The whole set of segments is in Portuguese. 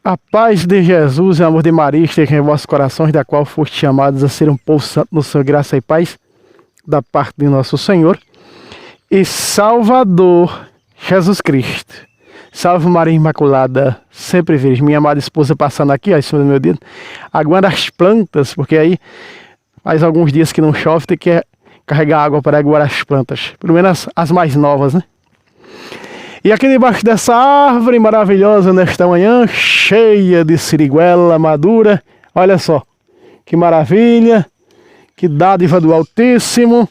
A paz de Jesus e o amor de Maria estejam em vossos corações, da qual foste chamados a ser um povo santo no Senhor, graça e paz, da parte de nosso Senhor e Salvador Jesus Cristo. Salve Maria Imaculada, sempre virgem. Minha amada esposa passando aqui, ó, em cima do meu dedo, aguando as plantas, porque aí faz alguns dias que não chove, tem que carregar água para aguar as plantas, pelo menos as mais novas, né? E aqui debaixo dessa árvore maravilhosa nesta manhã, cheia de siriguela madura, olha só, que maravilha, que dádiva do Altíssimo.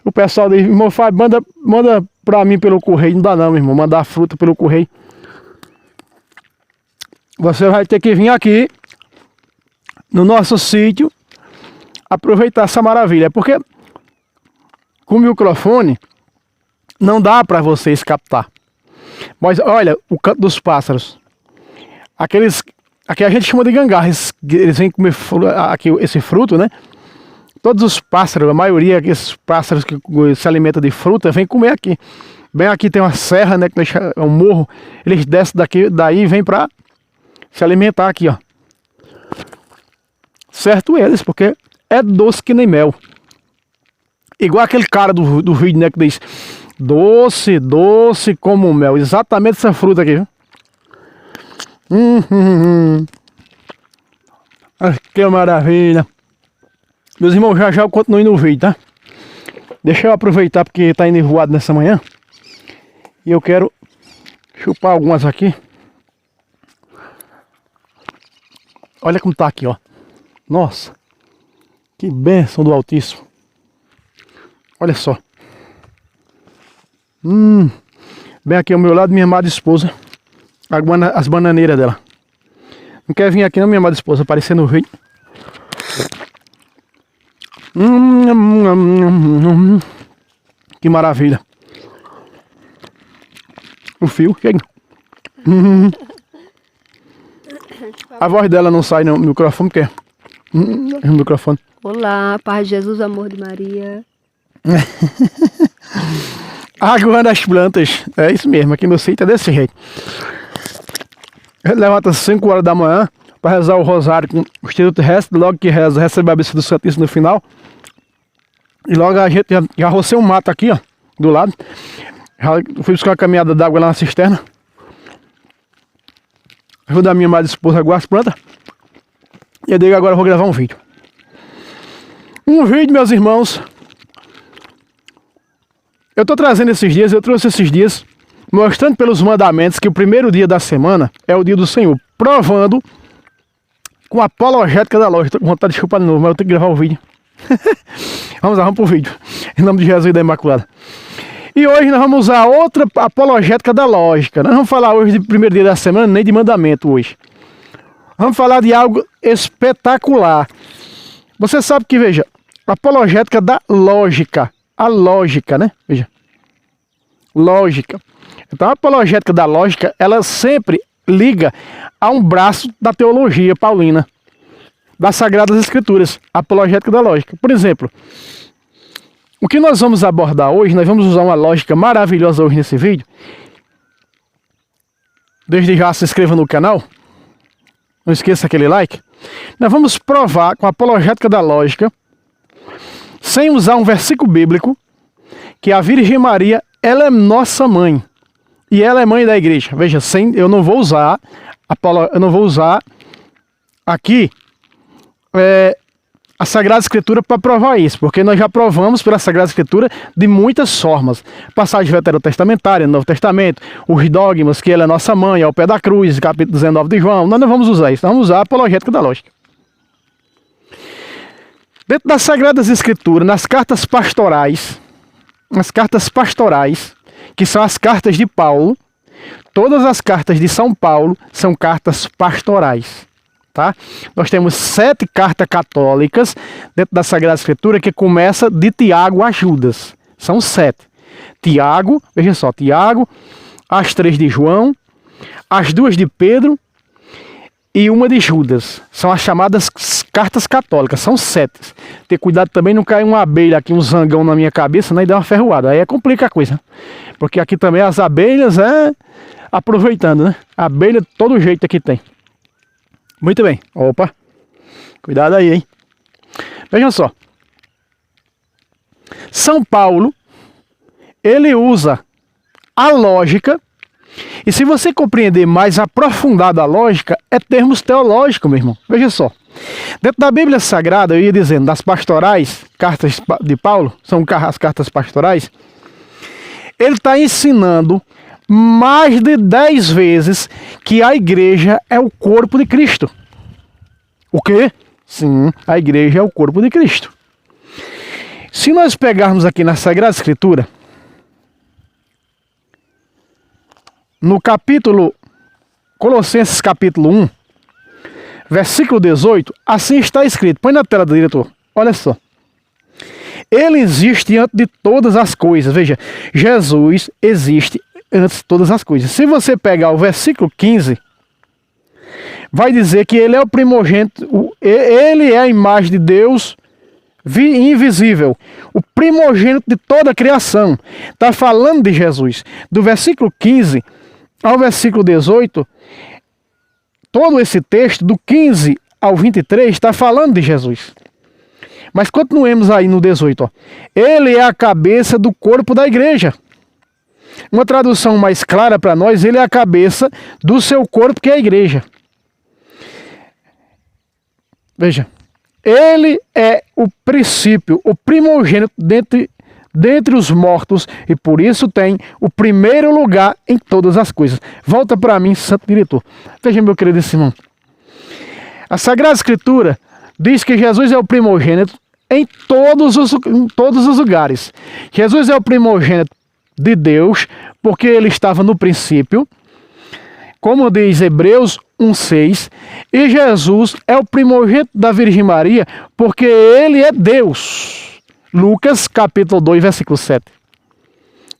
O pessoal diz, irmão Fábio, manda pra mim pelo correio. Não dá não, meu irmão, mandar fruta pelo correio. Você vai ter que vir aqui, no nosso sítio, aproveitar essa maravilha, porque com o microfone não dá para vocês captar. Mas olha, o canto dos pássaros. Aqui a gente chama de gangarras. Eles vêm comer aqui, esse fruto, né? Todos os pássaros, a maioria desses pássaros que se alimentam de fruta, vêm comer aqui. Bem aqui tem uma serra, né? Que é um morro. Eles descem daí e vêm para se alimentar aqui, ó. Certo eles, porque é doce que nem mel. Igual aquele cara do vídeo, né? Que diz... doce, doce como mel. Exatamente essa fruta aqui, viu? Que maravilha. Meus irmãos, já eu continuo no vídeo, tá? Deixa eu aproveitar porque tá enevoado nessa manhã. E eu quero chupar algumas aqui. Olha como tá aqui, ó. Nossa. Que bênção do Altíssimo. Olha só. Bem aqui ao meu lado, minha amada esposa, aguando as bananeiras dela. Não quer vir aqui não, minha amada esposa, aparecendo no vídeo. Que maravilha. O fio, chega. A voz dela não sai no microfone, porque no microfone. Olá, paz de Jesus, amor de Maria. Aguando as plantas, é isso mesmo, aqui no sítio é desse jeito. A gente levanta às 5 horas da manhã para rezar o rosário com o Instituto Terrestre, logo que reza, recebe a bênção do Santíssimo no final. E logo a gente já rocei um mato aqui, ó, do lado. Já fui buscar uma caminhada d'água lá na cisterna. Ajuda a minha amada esposa a aguar as plantas. E eu digo agora eu vou gravar um vídeo. Um vídeo, meus irmãos. Eu estou trazendo esses dias, eu trouxe esses dias, mostrando pelos mandamentos que o primeiro dia da semana é o dia do Senhor, provando com a apologética da loja. Estou com vontade de chupar de novo, mas eu tenho que gravar o vídeo. Vamos lá, vamos pro vídeo. Em nome de Jesus e da Imaculada. E hoje nós vamos usar outra apologética da lógica. Nós não vamos falar hoje de primeiro dia da semana, nem de mandamento hoje. Vamos falar de algo espetacular. Você sabe que, veja, apologética da lógica. A lógica, né? Veja. Lógica. Então a apologética da lógica, ela sempre liga a um braço da teologia paulina, das Sagradas Escrituras, a apologética da lógica. Por exemplo, o que nós vamos abordar hoje, nós vamos usar uma lógica maravilhosa hoje nesse vídeo. Desde já se inscreva no canal. Não esqueça aquele like. Nós vamos provar com a apologética da lógica, sem usar um versículo bíblico, que a Virgem Maria, ela é nossa mãe. E ela é mãe da igreja. Veja, eu não vou usar aqui a Sagrada Escritura para provar isso, porque nós já provamos pela Sagrada Escritura de muitas formas. Passagem veterotestamentária, Novo Testamento, os dogmas, que ela é nossa mãe, ao pé da cruz, capítulo 19 de João. Nós não vamos usar isso, nós vamos usar a apologética da lógica. Dentro das Sagradas Escrituras, nas cartas pastorais, que são as cartas de Paulo, todas as cartas de São Paulo são cartas pastorais, tá? Nós temos 7 cartas católicas dentro da Sagrada Escritura que começa de Tiago a Judas. São 7. Tiago, veja só, Tiago, as 3 de João, as 2 de Pedro e uma de Judas. São as chamadas cartas católicas, são 7. Ter cuidado também não cair uma abelha aqui, um zangão na minha cabeça, né, e dar uma ferroada. Aí complica a coisa. Porque aqui também as abelhas aproveitando, né? Abelha de todo jeito aqui tem. Muito bem. Opa. Cuidado aí, hein? Vejam só. São Paulo, ele usa a lógica. E se você compreender mais aprofundado a lógica, é termos teológicos, meu irmão. Veja só. Dentro da Bíblia Sagrada, eu ia dizendo, das pastorais, cartas de Paulo, são as cartas pastorais, ele está ensinando mais de 10 vezes que a igreja é o corpo de Cristo. O quê? Sim, a igreja é o corpo de Cristo. Se nós pegarmos aqui na Sagrada Escritura, no capítulo, Colossenses capítulo 1, versículo 18, assim está escrito. Põe na tela, diretor. Olha só. Ele existe antes de todas as coisas. Veja, Jesus existe antes de todas as coisas. Se você pegar o versículo 15, vai dizer que ele é o primogênito, ele é a imagem de Deus invisível, o primogênito de toda a criação. Está falando de Jesus. Do versículo 15 ao versículo 18, todo esse texto, do 15 ao 23, está falando de Jesus. Mas continuemos aí no 18. Ó. Ele é a cabeça do corpo da igreja. Uma tradução mais clara para nós, ele é a cabeça do seu corpo, que é a igreja. Veja, ele é o princípio, o primogênito dentre os mortos, e por isso tem o primeiro lugar em todas as coisas. Volta para mim, santo diretor. Veja, meu querido irmão. A Sagrada Escritura diz que Jesus é o primogênito em todos os lugares. Jesus é o primogênito de Deus, porque ele estava no princípio, como diz Hebreus 1:6, e Jesus é o primogênito da Virgem Maria, porque ele é Deus. Lucas capítulo 2, versículo 7.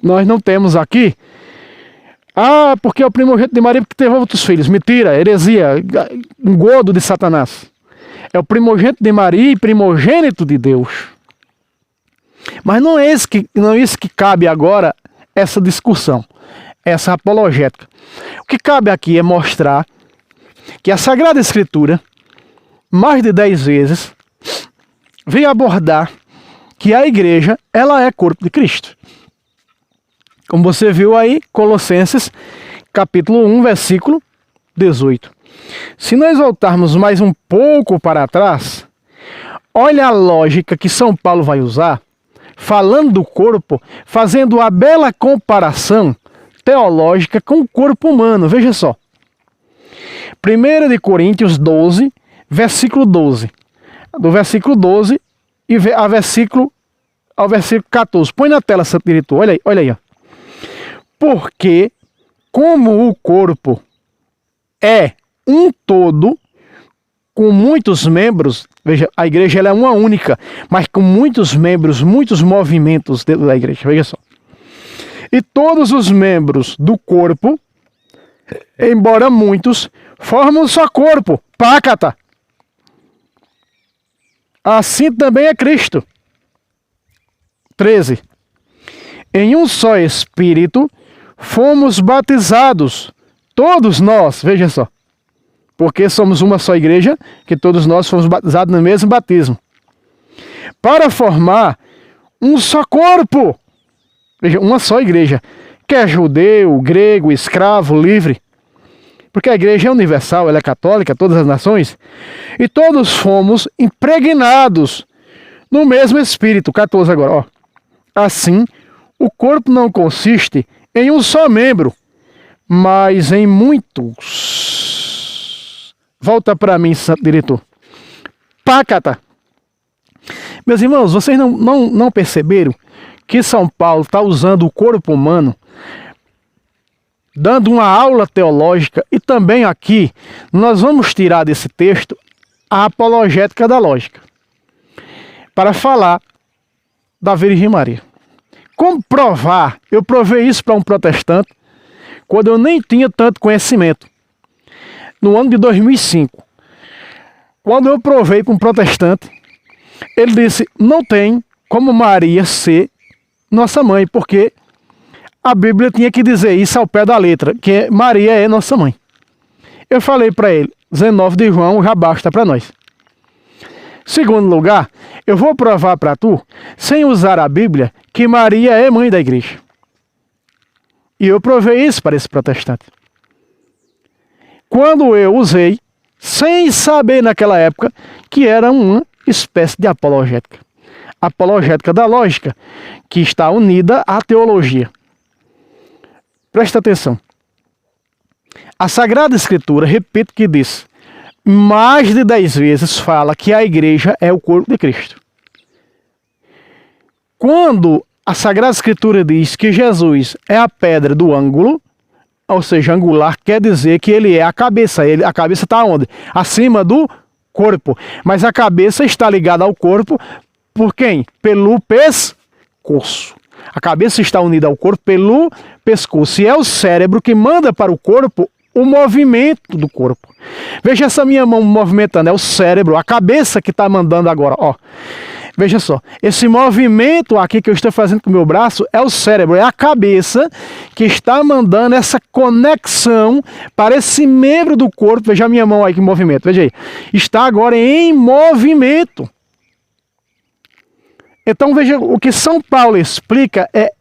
Nós não temos aqui, porque é o primogênito de Maria porque teve outros filhos. Mentira, heresia, engodo de Satanás. É o primogênito de Maria e primogênito de Deus. Mas não é isso que cabe agora, essa discussão, essa apologética. O que cabe aqui é mostrar que a Sagrada Escritura, mais de 10 vezes, vem abordar que a igreja, ela é corpo de Cristo. Como você viu aí, Colossenses, capítulo 1, versículo 18. Se nós voltarmos mais um pouco para trás, olha a lógica que São Paulo vai usar, falando do corpo, fazendo a bela comparação teológica com o corpo humano. Veja só. 1 de Coríntios 12, versículo 12. Do versículo 12 ao versículo 14. Põe na tela, santo diretor. Olha aí. Ó. Porque, como o corpo é um todo, com muitos membros, veja, a igreja ela é uma única, mas com muitos membros, muitos movimentos dentro da igreja. Veja só. E todos os membros do corpo, embora muitos, formam um só corpo. Pácata. Assim também é Cristo. 13. Em um só Espírito fomos batizados, todos nós, veja só, porque somos uma só igreja, que todos nós fomos batizados no mesmo batismo, para formar um só corpo, veja, uma só igreja, quer judeu, grego, escravo, livre, porque a igreja é universal, ela é católica, todas as nações, e todos fomos impregnados no mesmo Espírito. 14 agora, ó. Assim, o corpo não consiste em um só membro, mas em muitos. Volta para mim, santo diretor. Pácata. Meus irmãos, vocês não perceberam que São Paulo está usando o corpo humano, dando uma aula teológica, e também aqui nós vamos tirar desse texto a apologética da lógica, para falar da Virgem Maria. Como provar? Eu provei isso para um protestante quando eu nem tinha tanto conhecimento. No ano de 2005. Quando eu provei para um protestante, ele disse, não tem como Maria ser nossa mãe, porque a Bíblia tinha que dizer isso ao pé da letra, que Maria é nossa mãe. Eu falei para ele, 19 de João já basta para nós. Segundo lugar, eu vou provar para tu, sem usar a Bíblia, que Maria é mãe da igreja. E eu provei isso para esse protestante. Quando eu usei, sem saber naquela época, que era uma espécie de apologética. Apologética da lógica, que está unida à teologia. Presta atenção. A Sagrada Escritura, repito que diz, mais de 10 vezes fala que a igreja é o corpo de Cristo. Quando a Sagrada Escritura diz que Jesus é a pedra do ângulo, ou seja, angular, quer dizer que ele é a cabeça. A cabeça está onde? Acima do corpo. Mas a cabeça está ligada ao corpo por quem? Pelo pescoço. A cabeça está unida ao corpo pelo pescoço. E é o cérebro que manda para o corpo o movimento do corpo. Veja essa minha mão movimentando, é o cérebro, a cabeça que está mandando agora, ó. Veja só, esse movimento aqui que eu estou fazendo com o meu braço é o cérebro, é a cabeça que está mandando essa conexão para esse membro do corpo. Veja a minha mão aí que movimento, veja aí. Está agora em movimento. Então veja, o que São Paulo explica é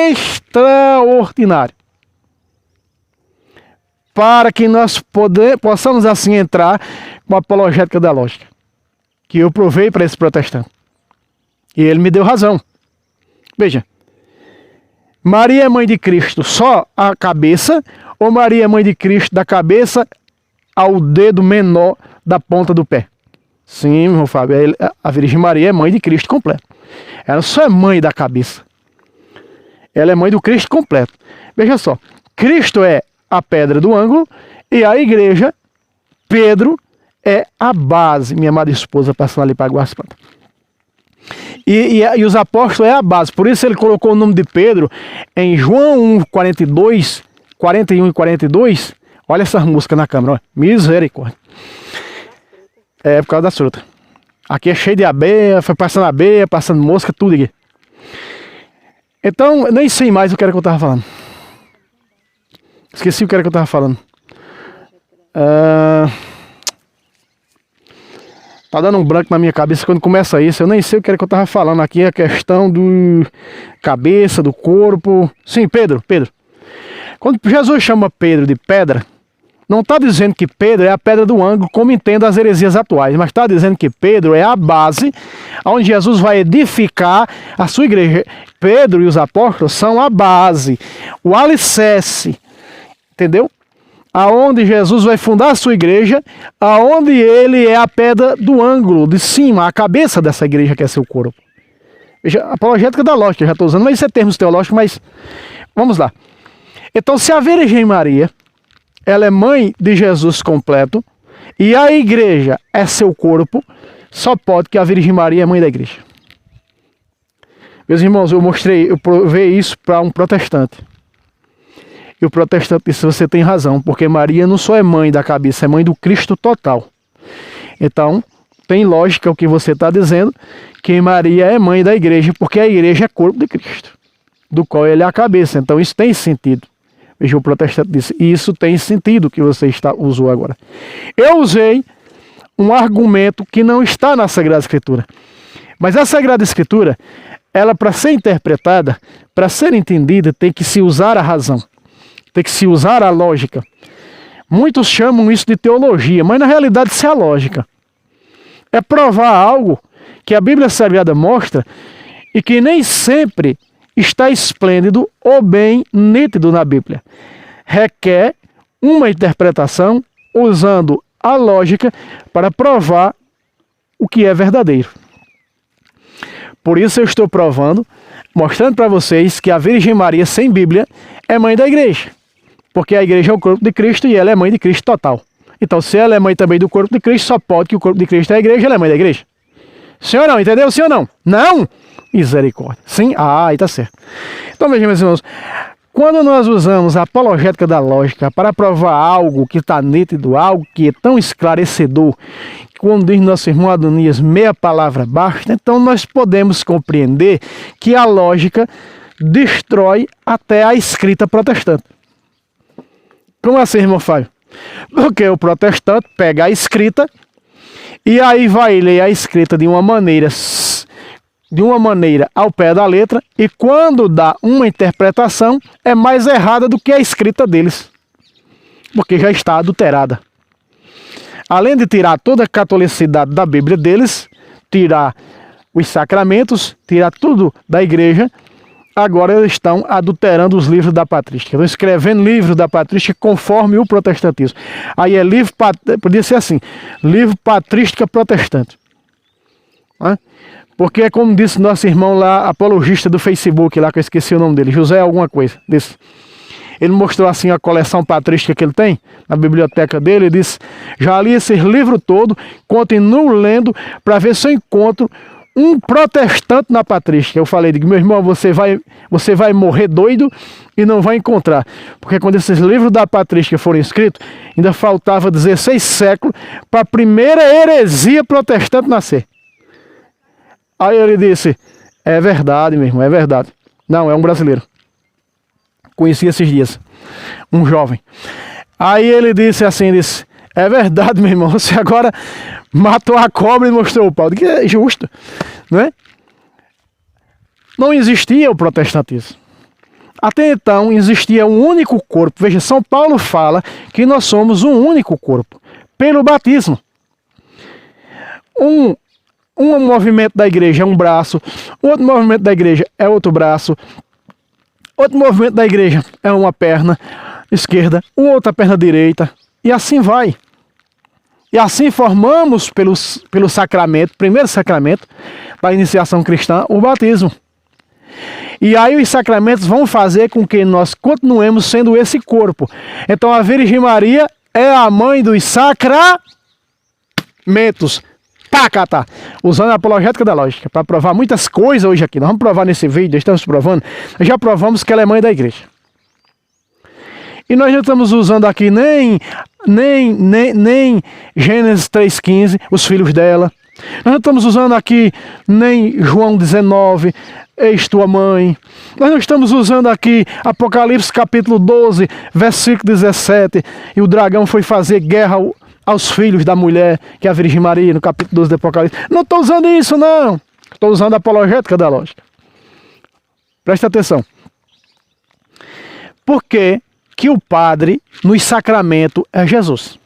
extraordinário. Para que nós possamos assim entrar com a apologética da lógica, que eu provei para esse protestante. E ele me deu razão. Veja, Maria é mãe de Cristo só a cabeça, ou Maria é mãe de Cristo da cabeça ao dedo menor da ponta do pé? Sim, meu Fábio, a Virgem Maria é mãe de Cristo completo. Ela só é mãe da cabeça. Ela é mãe do Cristo completo. Veja só, Cristo é a pedra do ângulo e a igreja, Pedro, é a base. Minha amada esposa passando ali para aguar as plantas. E os apóstolos é a base. Por isso ele colocou o nome de Pedro em João 1, 42, 41 e 42. Olha essas músicas na câmera, ó. Misericórdia. É por causa da fruta. Aqui é cheio de abelha, foi passando abelha, passando mosca, tudo aqui. Então, eu nem sei mais o que era que eu estava falando. Esqueci o que era que eu estava falando. Tá dando um branco na minha cabeça quando começa isso. Eu nem sei o que era que eu estava falando aqui. A questão do cabeça, do corpo. Sim, Pedro. Quando Jesus chama Pedro de pedra, não está dizendo que Pedro é a pedra do ângulo, como entendo as heresias atuais, mas está dizendo que Pedro é a base onde Jesus vai edificar a sua igreja. Pedro e os apóstolos são a base, o alicerce, entendeu? Aonde Jesus vai fundar a sua igreja, aonde ele é a pedra do ângulo, de cima, a cabeça dessa igreja que é seu corpo. Veja, apologética da lógica, eu já estou usando, mas isso é termos teológicos, mas vamos lá. Então, se a Virgem Maria, ela é mãe de Jesus completo, e a igreja é seu corpo, só pode que a Virgem Maria é mãe da igreja. Meus irmãos, eu provei isso para um protestante. E o protestante disse, você tem razão, porque Maria não só é mãe da cabeça, é mãe do Cristo total. Então, tem lógica o que você está dizendo, que Maria é mãe da igreja, porque a igreja é corpo de Cristo, do qual ele é a cabeça. Então, isso tem sentido. Veja, o protestante disse, isso tem sentido que você usou agora. Eu usei um argumento que não está na Sagrada Escritura. Mas a Sagrada Escritura, ela para ser interpretada, para ser entendida, tem que se usar a razão. Tem que se usar a lógica. Muitos chamam isso de teologia, mas na realidade isso é a lógica. É provar algo que a Bíblia Sagrada mostra e que nem sempre está esplêndido ou bem nítido na Bíblia. Requer uma interpretação usando a lógica para provar o que é verdadeiro. Por isso eu estou provando, mostrando para vocês que a Virgem Maria sem Bíblia é mãe da igreja. Porque a igreja é o corpo de Cristo e ela é mãe de Cristo total. Então, se ela é mãe também do corpo de Cristo, só pode que o corpo de Cristo é a igreja, ela é mãe da igreja. Sim ou não? Entendeu? Sim ou não? Não? Misericórdia. Sim? Ah, aí tá certo. Então, vejam, meus irmãos, Quando nós usamos a apologética da lógica para provar algo que está nítido, algo que é tão esclarecedor, como diz nosso irmão Adonias, meia palavra basta, então nós podemos compreender que a lógica destrói até a escrita protestante. Como assim, irmão Fábio? Porque o protestante pega a escrita e aí vai ler a escrita de uma maneira ao pé da letra, e quando dá uma interpretação é mais errada do que a escrita deles, porque já está adulterada. Além de tirar toda a catolicidade da Bíblia deles, tirar os sacramentos, tirar tudo da igreja, agora eles estão adulterando os livros da patrística. Estão escrevendo livros da patrística conforme o protestantismo. Aí é livro, podia ser assim, livro patrística protestante. Porque é como disse nosso irmão lá, apologista do Facebook, lá que eu esqueci o nome dele, José alguma coisa desse. Ele mostrou assim a coleção patrística que ele tem na biblioteca dele e disse: já li esse livro todo, continuo lendo para ver se eu encontro um protestante na patrística. Eu falei, digo, meu irmão, você vai morrer doido e não vai encontrar. Porque quando esses livros da patrística foram escritos, ainda faltava 16 séculos para a primeira heresia protestante nascer. Aí ele disse: é verdade, meu irmão, é verdade. Não, é um brasileiro. Conheci esses dias, um jovem. Aí ele disse assim, é verdade, meu irmão, você agora matou a cobra e mostrou o pau. Que é justo, não é? Não existia o protestantismo. Até então existia um único corpo. Veja, São Paulo fala que nós somos um único corpo, pelo batismo. Um movimento da igreja é um braço, outro movimento da igreja é outro braço, outro movimento da igreja é uma perna esquerda, outra perna direita, e assim vai. E assim formamos pelo sacramento, primeiro sacramento da iniciação cristã, o batismo. E aí os sacramentos vão fazer com que nós continuemos sendo esse corpo. Então a Virgem Maria é a mãe dos sacramentos. Tá. Usando a apologética da lógica para provar muitas coisas hoje aqui. Nós vamos provar nesse vídeo, estamos provando. Já provamos que ela é mãe da igreja. E nós não estamos usando aqui nem Gênesis 3,15, os filhos dela. Nós não estamos usando aqui nem João 19, eis tua mãe. Nós não estamos usando aqui Apocalipse capítulo 12, versículo 17. E o dragão foi fazer guerra aos filhos da mulher, que é a Virgem Maria, no capítulo 12 do Apocalipse. Não estou usando isso, não. Estou usando a apologética da lógica. Presta atenção. Por que que o padre nos sacramentos é Jesus?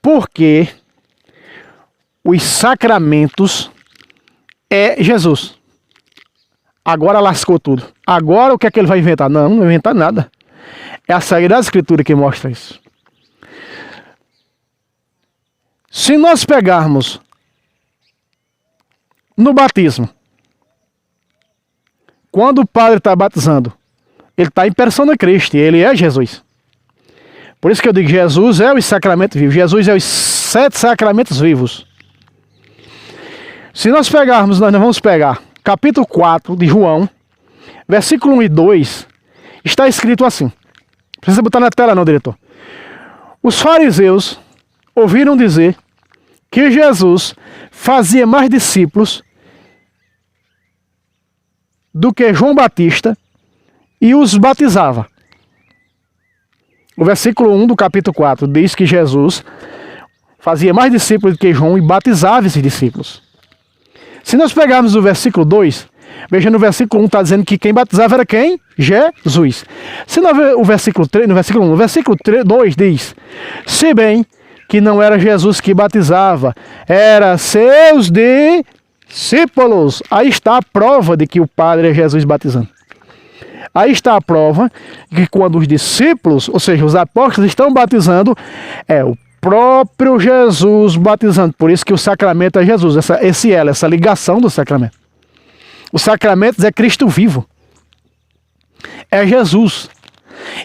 Porque os sacramentos é Jesus. Agora lascou tudo. Agora o que é que ele vai inventar? Não vai inventar nada. É a Sagrada Escritura que mostra isso. Se nós pegarmos no batismo, quando o padre está batizando, ele está em persona Christi, ele é Jesus. Por isso que eu digo, Jesus é os sacramentos vivos, Jesus é os 7 sacramentos vivos. Se nós pegarmos, nós vamos pegar capítulo 4 de João, versículo 1 e 2, está escrito assim. Não precisa botar na tela não, diretor. Os fariseus ouviram dizer que Jesus fazia mais discípulos do que João Batista e os batizava. O versículo 1 do capítulo 4 diz que Jesus fazia mais discípulos do que João e batizava esses discípulos. Se nós pegarmos o versículo 2, veja, no versículo 1 está dizendo que quem batizava era quem? Jesus. Se nós ver o versículo 3, no versículo 1, no versículo 2 diz: se bem que não era Jesus que batizava, era seus discípulos. Aí está a prova de que o Padre é Jesus batizando. Aí está a prova de que quando os discípulos, ou seja, os apóstolos estão batizando, é o próprio Jesus batizando. Por isso que o sacramento é Jesus, essa ligação do sacramento. Os sacramentos é Cristo vivo. É Jesus.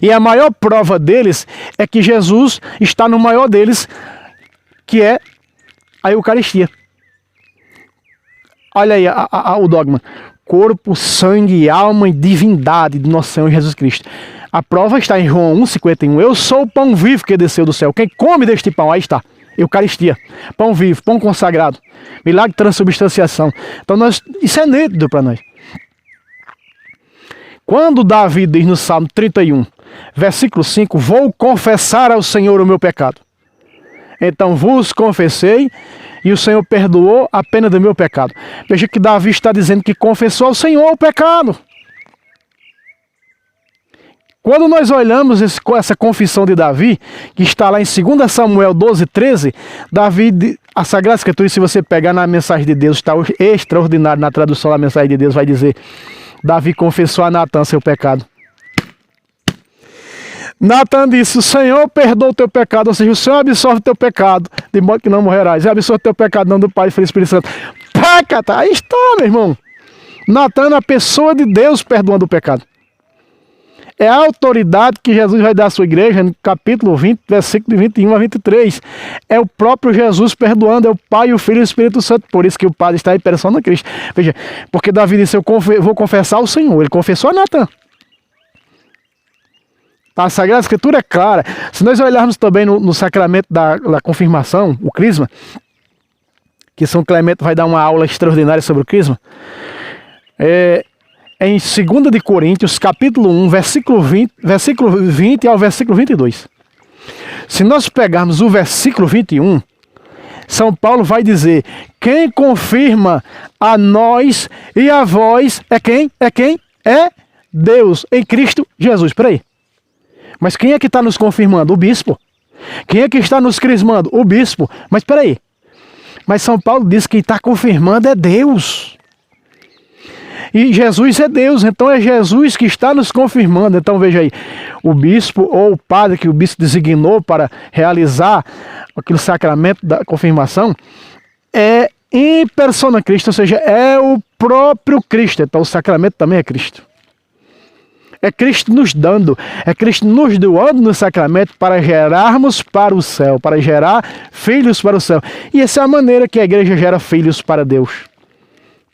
E a maior prova deles é que Jesus está no maior deles, que é a Eucaristia. Olha aí o dogma. corpo, sangue, alma e divindade de nosso Senhor Jesus Cristo. A prova está em João 1,51. Eu sou o pão vivo que desceu do céu. Quem come deste pão, aí está. Eucaristia. Pão vivo, pão consagrado. Milagre de transubstanciação. Então isso é nítido para nós. Quando Davi diz no Salmo 31, versículo 5, vou confessar ao Senhor o meu pecado. Então vos confessei e o Senhor perdoou a pena do meu pecado. Veja que Davi está dizendo que confessou ao Senhor o pecado. Quando nós olhamos essa confissão de Davi, que está lá em 2 Samuel 12:13, Davi, a Sagrada Escritura, se você pegar na mensagem de Deus, está extraordinário na tradução da mensagem de Deus, vai dizer, Davi confessou a Natã seu pecado. Natã disse, o Senhor perdoa o teu pecado, ou seja, o Senhor absolve o teu pecado, de modo que não morrerás. E absolve o teu pecado, não do Pai, Filho e Espírito Santo. Pecata, aí está, meu irmão. Natã, a pessoa de Deus, perdoando o pecado. É a autoridade que Jesus vai dar à sua igreja, no capítulo 20, versículo de 21 a 23. É o próprio Jesus perdoando, é o Pai, o Filho e o Espírito Santo. Por isso que o Padre está em persona Cristo. Veja, porque Davi disse, eu vou confessar ao Senhor. Ele confessou a Natã. A Sagrada Escritura é clara. Se nós olharmos também no sacramento da confirmação, o crisma, que São Clemente vai dar uma aula extraordinária sobre o crisma, em 2 de Coríntios, capítulo 1, versículo 20 ao versículo 22. Se nós pegarmos o versículo 21, São Paulo vai dizer, quem confirma a nós e a vós é quem? É quem? É Deus em Cristo Jesus. Espera aí. Mas quem é que está nos confirmando? O bispo. Quem é que está nos crismando? O bispo. Mas espera aí. Mas São Paulo diz que quem está confirmando é Deus. E Jesus é Deus, então é Jesus que está nos confirmando. Então veja aí, o bispo ou o padre que o bispo designou para realizar aquele sacramento da confirmação é em persona Cristo, ou seja, é o próprio Cristo. Então o sacramento também é Cristo. É Cristo nos dando, é Cristo nos doando no sacramento para gerarmos para o céu, para gerar filhos para o céu. E essa é a maneira que a igreja gera filhos para Deus,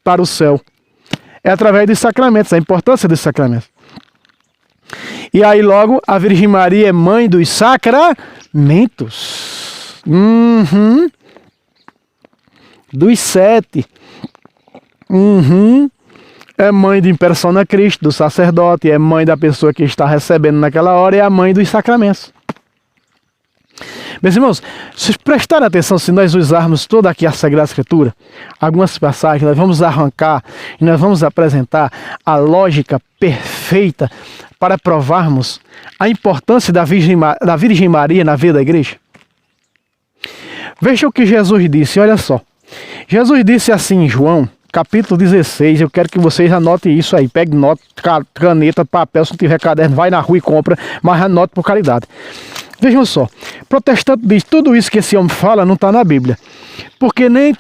para o céu. É através dos sacramentos, a importância dos sacramentos. E aí logo, a Virgem Maria é mãe dos sacramentos. Dos 7. É mãe de persona Cristo, do sacerdote, é mãe da pessoa que está recebendo naquela hora, é a mãe dos sacramentos. Meus irmãos, se prestarem atenção, se nós usarmos toda aqui a Sagrada Escritura, algumas passagens, nós vamos arrancar e nós vamos apresentar a lógica perfeita para provarmos a importância da Virgem Maria na vida da igreja. Veja o que Jesus disse, olha só. Jesus disse assim em João, capítulo 16, eu quero que vocês anotem isso aí, pegue nota, caneta, papel, se não tiver caderno, vai na rua e compra, mas anote por caridade. Vejam só, protestante diz, tudo isso que esse homem fala não está na Bíblia, porque nem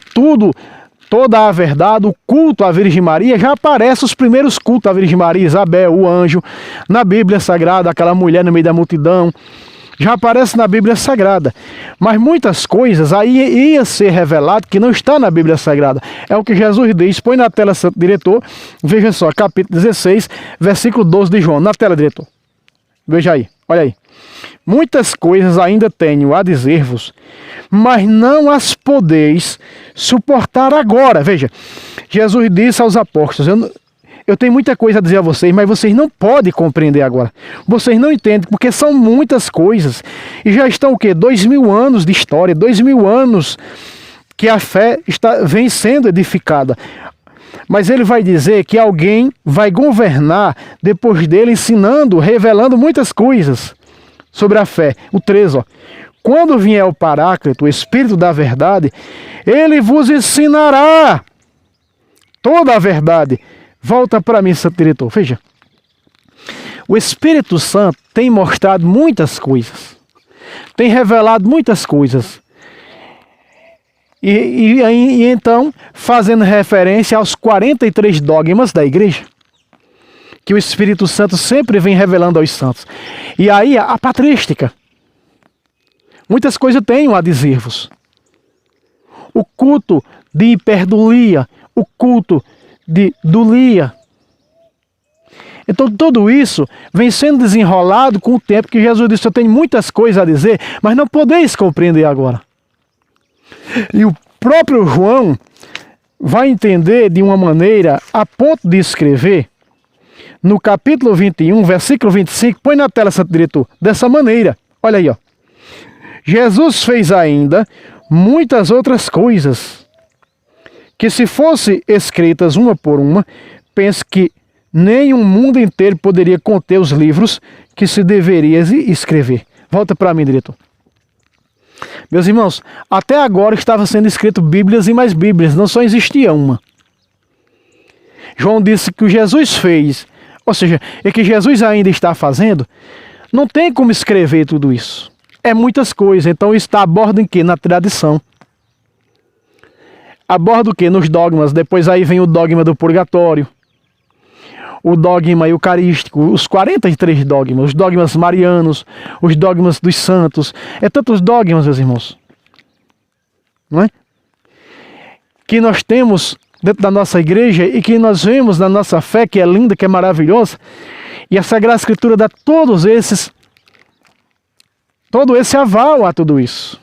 toda a verdade, o culto à Virgem Maria, já aparece os primeiros cultos à Virgem Maria, Isabel, o anjo, na Bíblia Sagrada, aquela mulher no meio da multidão, já aparece na Bíblia Sagrada. Mas muitas coisas aí ia ser revelado que não está na Bíblia Sagrada. É o que Jesus diz, põe na tela, Santo Diretor, veja só, capítulo 16, versículo 12 de João, na tela, diretor. Veja aí, olha aí. Muitas coisas ainda tenho a dizer-vos, mas não as podeis suportar agora. Veja, Jesus disse aos apóstolos, eu tenho muita coisa a dizer a vocês, mas vocês não podem compreender agora. Vocês não entendem, porque são muitas coisas. E já estão o quê? 2000 anos de história, 2000 anos que a fé vem sendo edificada. Mas ele vai dizer que alguém vai governar depois dele, ensinando, revelando muitas coisas sobre a fé. O 13, ó. Quando vier o Paráclito, o Espírito da verdade, ele vos ensinará toda a verdade. Volta para mim, Santo Diretor. Veja. O Espírito Santo tem mostrado muitas coisas. Tem revelado muitas coisas. E então, fazendo referência aos 43 dogmas da igreja, que o Espírito Santo sempre vem revelando aos santos. E aí, a patrística. Muitas coisas tenho a dizer-vos. O culto de hiperdulia, o culto de dulia. Então tudo isso vem sendo desenrolado com o tempo que Jesus disse: eu tenho muitas coisas a dizer, mas não podeis compreender agora. E o próprio João vai entender de uma maneira a ponto de escrever no capítulo 21, versículo 25, põe na tela, santo diretor, dessa maneira. Olha aí, ó. Jesus fez ainda muitas outras coisas, que se fossem escritas uma por uma, penso que nem o mundo inteiro poderia conter os livros que se deveria escrever. Volta para mim, diretor. Meus irmãos, até agora estava sendo escrito Bíblias e mais Bíblias, não só existia uma. João disse que o Jesus fez, ou seja, é que Jesus ainda está fazendo, não tem como escrever tudo isso. É muitas coisas, então está a bordo em quê? Na tradição. A bordo o quê? Nos dogmas. Depois aí vem o dogma do purgatório, o dogma eucarístico, os 43 dogmas, os dogmas marianos, os dogmas dos santos. É tantos dogmas, meus irmãos, não é? Que nós temos dentro da nossa igreja e que nós vemos na nossa fé, que é linda, que é maravilhosa. E a Sagrada Escritura dá todo esse aval a tudo isso.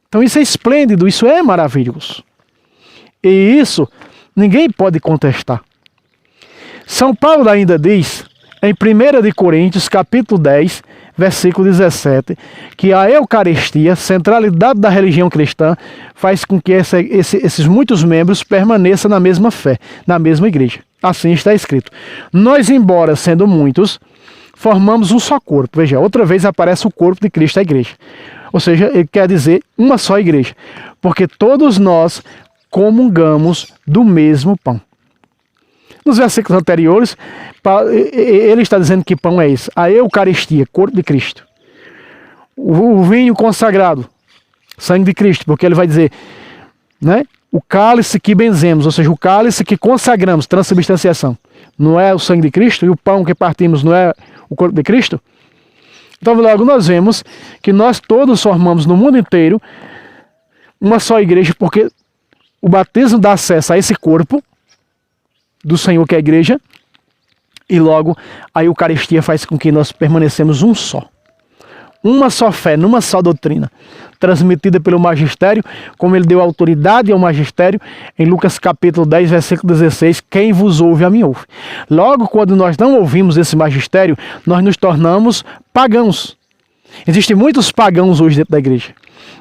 Então isso é esplêndido, isso é maravilhoso. E isso ninguém pode contestar. São Paulo ainda diz, em 1 de Coríntios, capítulo 10, versículo 17, que a Eucaristia, centralidade da religião cristã, faz com que esses muitos membros permaneçam na mesma fé, na mesma igreja. Assim está escrito. Nós, embora sendo muitos, formamos um só corpo. Veja, outra vez aparece o corpo de Cristo, a igreja. Ou seja, ele quer dizer uma só igreja. Porque todos nós comungamos do mesmo pão. Nos versículos anteriores, ele está dizendo que pão é esse? A Eucaristia, corpo de Cristo. O vinho consagrado, sangue de Cristo, porque ele vai dizer, né? O cálice que benzemos, ou seja, o cálice que consagramos, transubstanciação, não é o sangue de Cristo? E o pão que partimos não é o corpo de Cristo? Então logo nós vemos que nós todos formamos no mundo inteiro uma só igreja, porque o batismo dá acesso a esse corpo do Senhor, que é a igreja, e logo a Eucaristia faz com que nós permanecemos um só. Uma só fé, numa só doutrina, transmitida pelo magistério, como ele deu autoridade ao magistério, em Lucas capítulo 10, versículo 16, quem vos ouve, a mim ouve. Logo, quando nós não ouvimos esse magistério, nós nos tornamos pagãos. Existem muitos pagãos hoje dentro da igreja.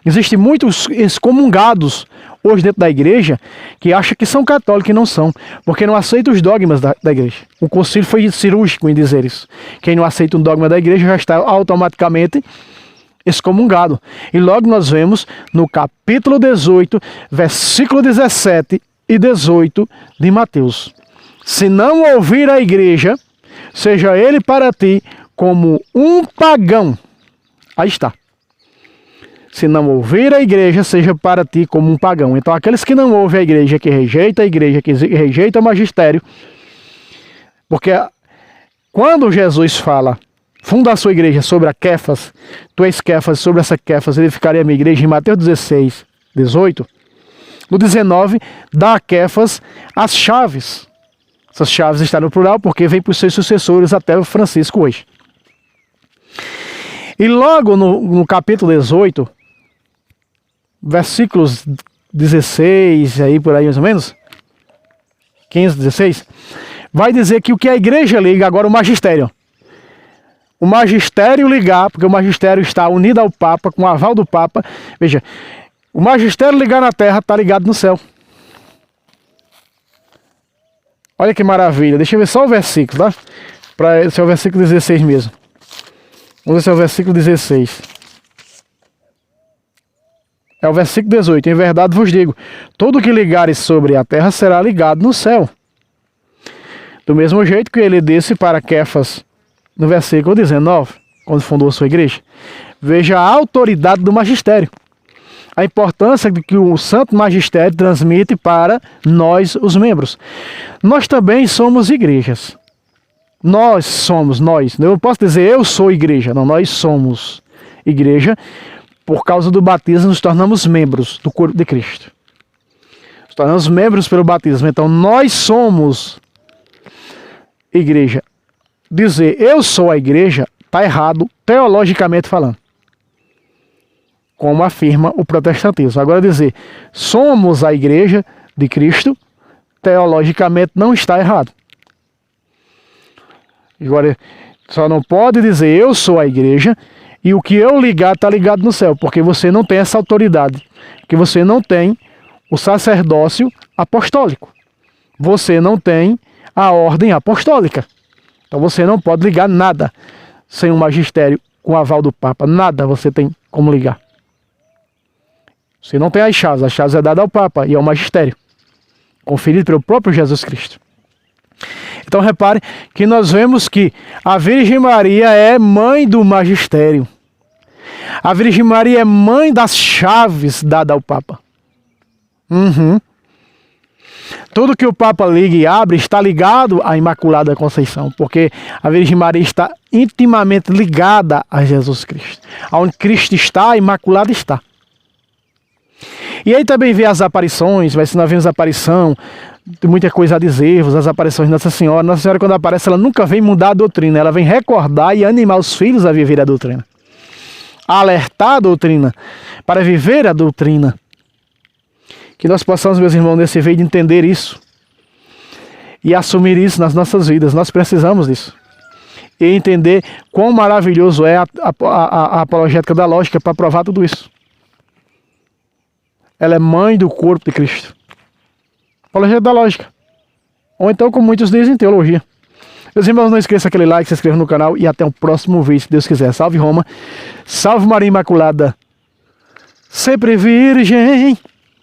Existem muitos excomungados hoje dentro da igreja que acham que são católicos e não são, porque não aceitam os dogmas da igreja. O concílio foi cirúrgico em dizer isso. Quem não aceita um dogma da igreja já está automaticamente excomungado. E logo nós vemos no capítulo 18, versículo 17 e 18 de Mateus. Se não ouvir a igreja, seja ele para ti como um pagão. Aí está. Se não ouvir a igreja, seja para ti como um pagão. Então aqueles que não ouvem a igreja, que rejeita a igreja, que rejeita o magistério, porque quando Jesus fala, funda a sua igreja sobre a Kéfas, tu és Kéfas, sobre essa Kéfas edificarei a minha igreja, em Mateus 16, 18, no 19, dá a Kéfas as chaves. Essas chaves estão no plural, porque vem para os seus sucessores até o Francisco hoje. E logo no capítulo 18, versículos 16, aí por aí mais ou menos, 15, 16, vai dizer que o que a igreja liga, agora o magistério. O magistério ligar, porque o magistério está unido ao Papa, com o aval do Papa. Veja, o magistério ligar na terra está ligado no céu. Olha que maravilha. Deixa eu ver só o versículo, tá? Para esse é o versículo 16 mesmo. Vamos ver se é o versículo 16. É o versículo 18. Em verdade vos digo, tudo que ligares sobre a terra será ligado no céu. Do mesmo jeito que ele disse para Kéfas, no versículo 19, quando fundou a sua igreja. Veja a autoridade do magistério. A importância que o santo magistério transmite para nós, os membros. Nós também somos igrejas. Nós. Eu não posso dizer eu sou igreja. Não, nós somos igreja. Por causa do batismo nos tornamos membros do corpo de Cristo. Nos tornamos membros pelo batismo. Então nós somos igreja. Dizer eu sou a igreja está errado teologicamente falando, como afirma o protestantismo. Agora dizer somos a igreja de Cristo, teologicamente não está errado. Agora, só não pode dizer eu sou a igreja e o que eu ligar está ligado no céu, porque você não tem essa autoridade, porque você não tem o sacerdócio apostólico, você não tem a ordem apostólica. Então você não pode ligar nada sem um magistério com o aval do Papa, nada você tem como ligar. Você não tem as chaves é dada ao Papa e ao magistério, conferido pelo próprio Jesus Cristo. Então repare que nós vemos que a Virgem Maria é mãe do magistério. A Virgem Maria é mãe das chaves dadas ao Papa. Tudo que o Papa liga e abre está ligado à Imaculada Conceição, porque a Virgem Maria está intimamente ligada a Jesus Cristo. Onde Cristo está, a Imaculada está. E aí também vê as aparições, mas se nós vemos a aparição, tem muita coisa a dizer-vos, as aparições de Nossa Senhora. Nossa Senhora, quando aparece, ela nunca vem mudar a doutrina, ela vem recordar e animar os filhos a viver a doutrina. Alertar a doutrina, para viver a doutrina. Que nós possamos, meus irmãos, nesse veio de entender isso e assumir isso nas nossas vidas. Nós precisamos disso. E entender quão maravilhoso é a apologética da lógica para provar tudo isso. Ela é mãe do corpo de Cristo. Apologética da lógica. Ou então, como muitos dizem, teologia. Meus irmãos, não esqueça aquele like, se inscreva no canal e até o próximo vídeo, se Deus quiser. Salve Roma, salve Maria Imaculada, sempre virgem.